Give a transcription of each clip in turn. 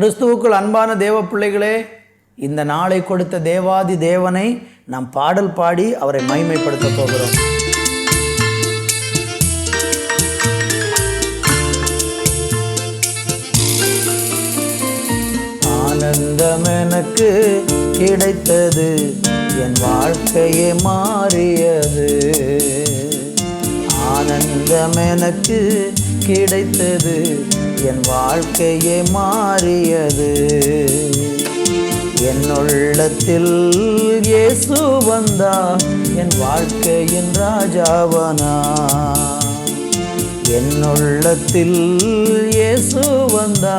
கிறிஸ்துவுக்குள் அன்பான தேவ பிள்ளைகளே, இந்த நாளை கொடுத்த தேவாதி தேவனை நாம் பாடல் பாடி அவரை மகிமைப்படுத்த போகிறோம். ஆனந்தம் எனக்கு கிடைத்தது, என் வாழ்க்கையே மாறியது. ஆனந்தம் எனக்கு கிடைத்தது, என் வாழ்க்கையே மாறியது. என் உள்ளத்தில் இயேசு வந்தா, என் வாழ்க்கையின் ராஜாவனா. என் உள்ளத்தில் இயேசு வந்தா,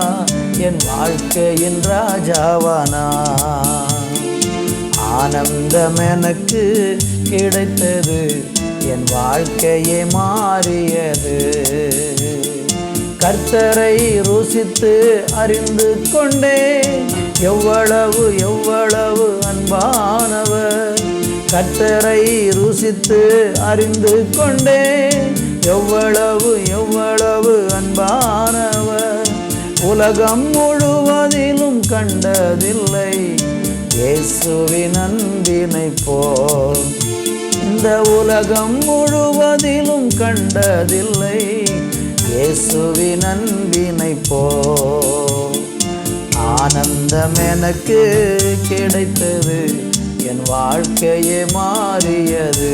என் வாழ்க்கையின் ராஜாவனா. ஆனந்தம் எனக்கு கிடைத்தது, என் வாழ்க்கையே மாறியது. கர்த்தரை ருசித்து அறிந்து கொண்டேன், எவ்வளவு எவ்வளவு அன்பானவர். கர்த்தரை ருசித்து அறிந்து கொண்டேன், எவ்வளவு எவ்வளவு அன்பானவர். உலகம் முழுவதிலும் கண்டதில்லை இயேசுவின் அன்பினை போல். இந்த உலகம் முழுவதிலும் கண்டதில்லை இயேசுவின் அன்பினை போல். ஆனந்தம் எனக்கு கிடைத்தது, என் வாழ்க்கையே மாறியது.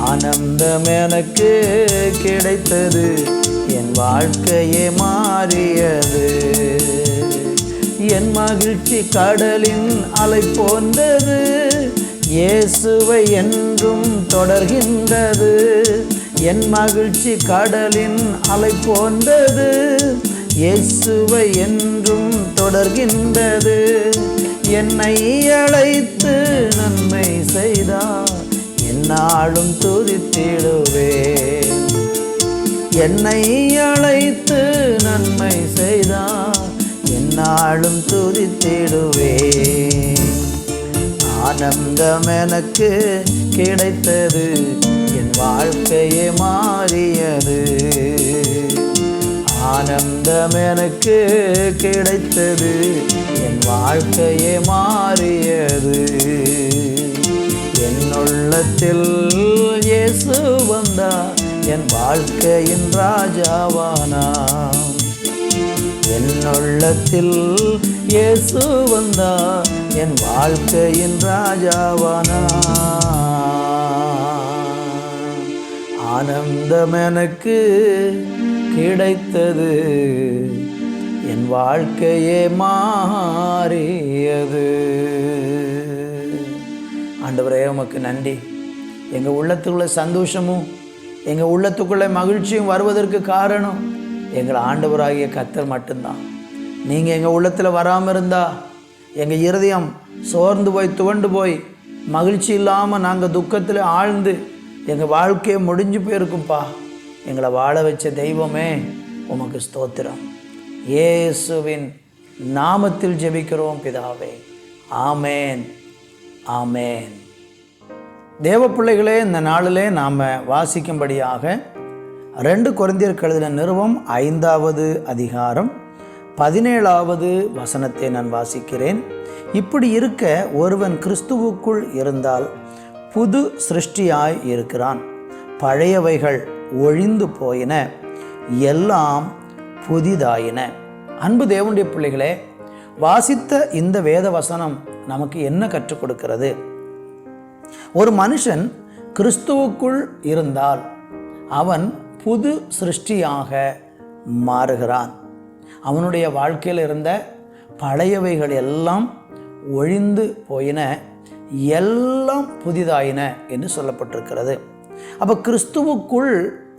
ஆனந்தம் எனக்கு கிடைத்தது, என் வாழ்க்கையே மாறியது. என் மகிழ்ச்சி கடலின் அலை போன்றது, இயேசுவை என்றும் தொடர்கின்றது. என் மகிழ்ச்சி கடலின் அலை போன்றது, இயேசுவை என்றும் தொடர்கின்றது. என்னை அழைத்து நன்மை செய்தார், என்னாலும் துதித்திடுவேன். என்னை அழைத்து நன்மை செய்தார், என்னாலும் துதித்திடுவேன். ஆனந்தம் எனக்கு கிடைத்தது, என் வாழ்க்கையே மாறியது. ஆனந்தம் எனக்கு கிடைத்தது, என் வாழ்க்கையே மாறியது. என் உள்ளத்தில் இயேசு வந்தா, என் வாழ்க்கையின் ராஜாவானா. என் உள்ளத்தில் இயேசு வந்தா, என் வாழ்க்கையின் ராஜாவானா. ஆனந்தம் எனக்கு கிடைத்தது, என் வாழ்க்கையே மாறியது. ஆண்டவரே, உமக்கு நன்றி. எங்கள் உள்ளத்துக்குள்ள சந்தோஷமும் எங்கள் உள்ளத்துக்குள்ள மகிழ்ச்சியும் வருவதற்கு காரணம் எங்கள் ஆண்டவராகிய கர்த்தர் மட்டும்தான். நீங்கள் எங்கள் உள்ளத்தில் வராமல் இருந்தால் எங்கள் இருதயம் சோர்ந்து போய் துவண்டு போய் மகிழ்ச்சி இல்லாமல் நாங்கள் துக்கத்தில் ஆழ்ந்து எங்கள் வாழ்க்கையை முடிஞ்சு போயிருக்கும்ப்பா. எங்களை வாழ வச்ச தெய்வமே, உமக்கு ஸ்தோத்திரம். இயேசுவின் நாமத்தில் ஜெபிக்கிறோம் பிதாவே, ஆமேன், ஆமேன். தேவ பிள்ளைகளே, இந்த நாளிலே நாம் வாசிக்கும்படியாக 2 கொரிந்தியருக்கு எழுதின நிருபம் 5வது அதிகாரம் 17வது வசனத்தை நான் வாசிக்கிறேன். இப்படி இருக்க, ஒருவன் கிறிஸ்துவுக்குள் இருந்தால் புது சிருஷ்டியாய் இருக்கிறான், பழையவைகள் ஒழிந்து போயின, எல்லாம் புதிதாயின. அன்பு தேவனுடைய பிள்ளைகளே, வாசித்த இந்த வேத வசனம் நமக்கு என்ன கற்றுக் கொடுக்கிறது? ஒரு மனுஷன் கிறிஸ்துவுக்குள் இருந்தால் அவன் புது சிருஷ்டியாக மாறுகிறான். அவனுடைய வாழ்க்கையில் இருந்த பழையவைகள் எல்லாம் ஒழிந்து போயின, எல்லாம் புதிதாயின என்று சொல்லப்பட்டிருக்கிறது. அப்போ கிறிஸ்துவுக்குள்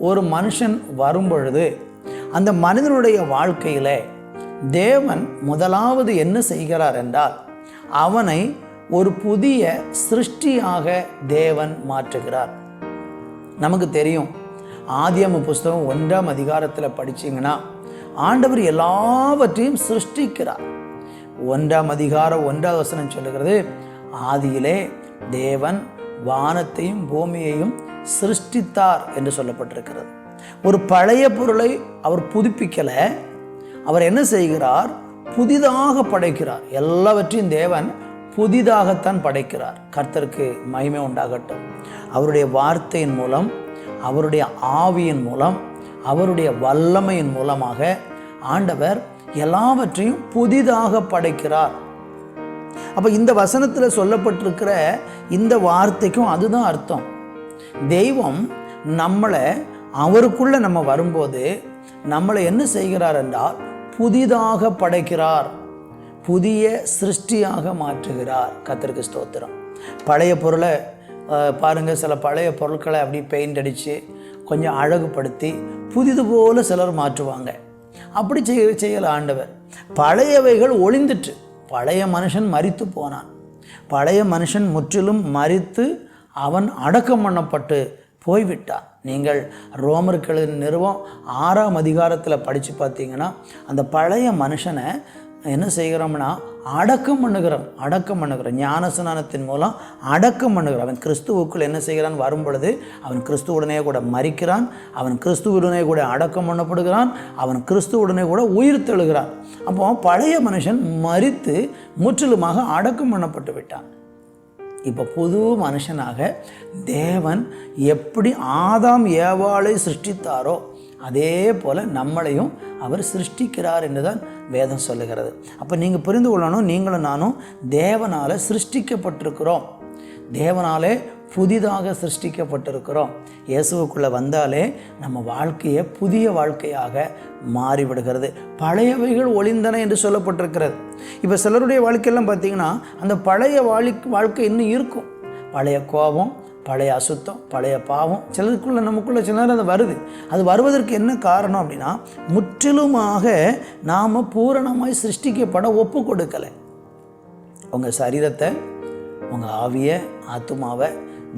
ஒரு மனுஷன் வரும் பொழுது அந்த மனிதனுடைய வாழ்க்கையில் தேவன் முதலாவது என்ன செய்கிறார் என்றால், அவனை ஒரு புதிய சிருஷ்டியாக தேவன் மாற்றுகிறார். நமக்கு தெரியும், ஆதியாகம புஸ்தகம் 1ஆம் அதிகாரத்தில் படிச்சிங்கன்னா ஆண்டவர் எல்லாவற்றையும் சிருஷ்டிக்கிறார். 1ஆம் அதிகாரம் 1வது வசனம் சொல்லுகிறது, ஆதியிலே தேவன் வானத்தையும் பூமியையும் சிருஷ்டித்தார் என்று சொல்லப்பட்டிருக்கிறது. ஒரு பழைய பொருளை அவர் புதுப்பிக்கலை, அவர் என்ன செய்கிறார்? புதிதாக படைக்கிறார். எல்லாவற்றையும் தேவன் புதிதாகத்தான் படைக்கிறார். கர்த்தருக்கு மகிமை உண்டாகட்டும். அவருடைய வார்த்தையின் மூலம், அவருடைய ஆவியின் மூலம், அவருடைய வல்லமையின் மூலமாக ஆண்டவர் எல்லாவற்றையும் புதிதாக படைக்கிறார். அப்போ இந்த வசனத்தில் சொல்லப்பட்டிருக்கிற இந்த வார்த்தைக்கும் அதுதான் அர்த்தம். தெய்வம் நம்மளை, அவருக்குள்ள நம்ம வரும்போது நம்மளை என்ன செய்கிறார் என்றால் புதிதாக படைக்கிறார், புதிய சிருஷ்டியாக மாற்றுகிறார். கர்த்தருக்கு ஸ்தோத்திரம். பழைய பொருளை பாருங்கள், சில பழைய பொருட்களை அப்படி பெயிண்ட் அடித்து கொஞ்சம் அழகுபடுத்தி புதிது போல சிலர் மாற்றுவாங்க. அப்படி செய்யல ஆண்டவர். பழையவைகள் ஒளிந்துட்டு, பழைய மனுஷன் மரித்து போனான். பழைய மனுஷன் முற்றிலும் மரித்து அவன் அடக்கம் பண்ணப்பட்டு போய்விட்டான். நீங்கள் ரோமர்கள் நிறுவம் 6ஆம் அதிகாரத்தில் படித்து பார்த்தீங்கன்னா அந்த பழைய மனுஷனை என்ன செய்கிறோம்னா அடக்கம் பண்ணுகிறோம். ஞானஸ்நானத்தின் மூலம் அடக்கம் பண்ணுகிறோம். அவன் கிறிஸ்துவுக்குள் என்ன செய்கிறான்? வரும் பொழுது அவன் கிறிஸ்துவுடனே கூட மரிக்கிறான், அவன் கிறிஸ்துவுடனே கூட அடக்கம் பண்ணப்படுகிறான், அவன் கிறிஸ்துவுடனே கூட உயிர் தெழுகிறான். அப்போ பழைய மனுஷன் மரித்து முற்றிலுமாக அடக்கம் பண்ணப்பட்டு விட்டான். இப்போ புது மனுஷனாக தேவன் எப்படி ஆதாம் ஏவாளை சிருஷ்டித்தாரோ அதே போல் நம்மளையும் அவர் சிருஷ்டிக்கிறார் என்று தான் வேதம் சொல்லுகிறது. அப்போ நீங்கள் புரிந்து கொள்ளணும், நீங்களும் நானும் தேவனால் சிருஷ்டிக்கப்பட்டிருக்கிறோம். தேவனாலே புதிதாக சிருஷ்டிக்கப்பட்டிருக்கிறோம். இயேசுவுக்குள்ளே வந்தாலே நம்ம வாழ்க்கையை புதிய வாழ்க்கையாக மாறிவிடுகிறது. பழையவைகள் ஒளிந்தன என்று சொல்லப்பட்டிருக்கிறது. இப்போ சிலருடைய வாழ்க்கையெல்லாம் பார்த்திங்கன்னா அந்த பழைய வாழ்க்கை இன்னும் இருக்கும். பழைய கோபம், பழைய அசுத்தம், பழைய பாவம் சிலருக்குள்ளே, நமக்குள்ளே சில நேரம் அது வருது. அது வருவதற்கு என்ன காரணம் அப்படின்னா, முற்றிலுமாக நாம் பூரணமாய் சிருஷ்டிக்கப்பட ஒப்பு கொடுக்கலை. உங்கள் சரீரத்தை, உங்கள் ஆவியை, ஆத்துமாவை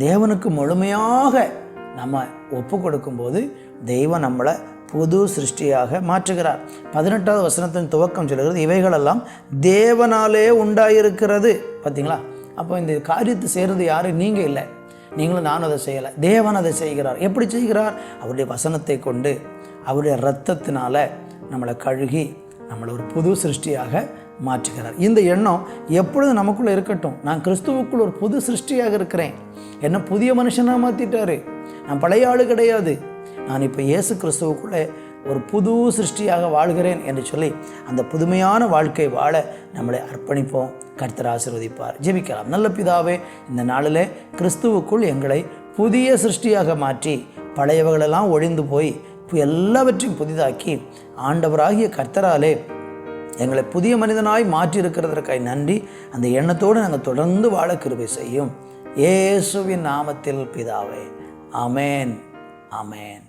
தேவனுக்கு முழுமையாக நம்ம ஒப்பு கொடுக்கும்போது தெய்வம் நம்மளை புது சிருஷ்டியாக மாற்றுகிறார். 18வது வசனத்தின் துவக்கம் சொல்கிறது, இவைகளெல்லாம் தேவனாலே உண்டாயிருக்கிறது. பார்த்தீங்களா? அப்போ இந்த காரியத்தை செய்கிறது யாரு? நீங்கள் இல்லை, நீங்களும் நானும் அதை செய்யலை. தேவன் அதை செய்கிறார். எப்படி செய்கிறார்? அவருடைய வசனத்தை கொண்டு, அவருடைய இரத்தத்தினால நம்மளை கழுகி நம்மளை ஒரு புது சிருஷ்டியாக மாற்றுகிறார். இந்த எண்ணம் எப்பொழுதும் நமக்குள்ளே இருக்கட்டும். நான் கிறிஸ்துவுக்குள் ஒரு புது சிருஷ்டியாக இருக்கிறேன், என்ன புதிய மனுஷனாக மாற்றிட்டாரு, நான் பழைய ஆளு கிடையாது, நான் இப்போ இயேசு கிறிஸ்துவுக்குள்ளே ஒரு புது சிருஷ்டியாக வாழ்கிறேன் என்று சொல்லி அந்த புதுமையான வாழ்க்கை வாழ நம்மளை அர்ப்பணிப்போம். கர்த்தர் ஆசீர்வதிப்பார். ஜெபிக்கலாம். நல்ல பிதாவே, இந்த நாளில் கிறிஸ்துவுக்குள் எங்களை புதிய சிருஷ்டியாக மாற்றி பழையவர்களெல்லாம் ஒழிந்து போய் எல்லாவற்றையும் புதிதாக்கி ஆண்டவராகிய கர்த்தராலே எங்களை புதிய மனிதனாய் மாற்றி இருக்கிறதற்காய் நன்றி. அந்த எண்ணத்தோடு நாங்கள் தொடர்ந்து வாழ கிருபை செய்யும். இயேசுவின் நாமத்தில் பிதாவே, ஆமேன், ஆமேன்.